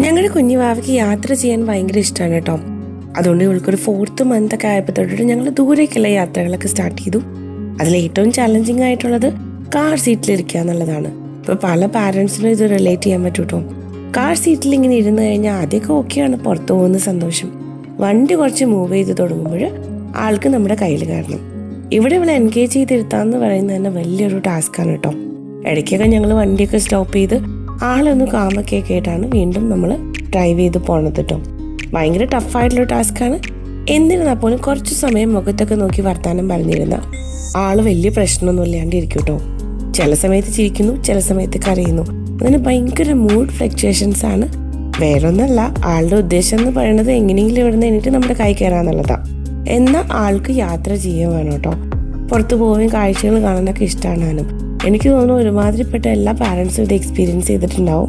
ഞങ്ങളുടെ കുഞ്ഞു വാവയ്ക്ക് യാത്ര ചെയ്യാൻ ഭയങ്കര ഇഷ്ടമാണ് കേട്ടോ. അതുകൊണ്ട് ഇവൾക്കൊരു 4th month ഒക്കെ ആയപ്പോൾ തൊട്ടിട്ട് ഞങ്ങൾ ദൂരേക്കുള്ള യാത്രകളൊക്കെ സ്റ്റാർട്ട് ചെയ്തു. അതിൽ ഏറ്റവും ചാലഞ്ചിങ് ആയിട്ടുള്ളത് കാർ സീറ്റിലിരിക്കുക എന്നുള്ളതാണ്. ഇപ്പോൾ പല പാരൻസിനും ഇത് റിലേറ്റ് ചെയ്യാൻ പറ്റും കേട്ടോ. കാർ സീറ്റിൽ ഇങ്ങനെ ഇരുന്ന് കഴിഞ്ഞാൽ ആദ്യമൊക്കെ ഓക്കെയാണ്, പുറത്തു പോകുന്ന സന്തോഷം. വണ്ടി കുറച്ച് മൂവ് ചെയ്ത് തുടങ്ങുമ്പോൾ ആൾക്ക് നമ്മുടെ കയ്യിൽ കയറണം. ഇവിടെ ഇവളെ എൻഗേജ് ചെയ്തിരുത്താന്ന് പറയുന്നത് തന്നെ വലിയൊരു ടാസ്ക്കാണ് കേട്ടോ. ഇടയ്ക്കൊക്കെ ഞങ്ങൾ വണ്ടിയൊക്കെ സ്റ്റോപ്പ് ചെയ്ത് ആളൊന്ന് കാമൊക്കെ ആയിട്ടാണ് വീണ്ടും നമ്മൾ ഡ്രൈവ് ചെയ്ത് പോണത് കേട്ടോ. ഭയങ്കര ടഫായിട്ടുള്ള ടാസ്ക്കാണ്. എന്നിരുന്നാൽ പോലും കുറച്ച് സമയം മുഖത്തൊക്കെ നോക്കി വർത്താനം പറഞ്ഞിരുന്ന ആള് വലിയ പ്രശ്നമൊന്നും ഇല്ലാണ്ടിരിക്കും കേട്ടോ. ചില സമയത്ത് ചിരിക്കുന്നു, ചില സമയത്ത് കരയുന്നു. അതിന് ഭയങ്കര മൂഡ് ഫ്ലക്ച്വേഷൻസ് ആണ്. വേറൊന്നല്ല, ആളുടെ ഉദ്ദേശം എന്ന് പറയുന്നത് എങ്ങനെയെങ്കിലും ഇവിടെ നിന്ന് എണീറ്റ് നമ്മുടെ കൈ കയറാന്നുള്ളതാണ്. എന്നാൽ ആൾക്ക് യാത്ര ചെയ്യാൻ വേണം കേട്ടോ. പുറത്തു പോവുകയും കാഴ്ചകൾ കാണാനൊക്കെ ഇഷ്ടമാണ്. എനിക്ക് തോന്നുന്നു ഒരുമാതിരിപ്പെട്ട എല്ലാ പാരൻസും ഇത് എക്സ്പീരിയൻസ് ചെയ്തിട്ടുണ്ടാവും.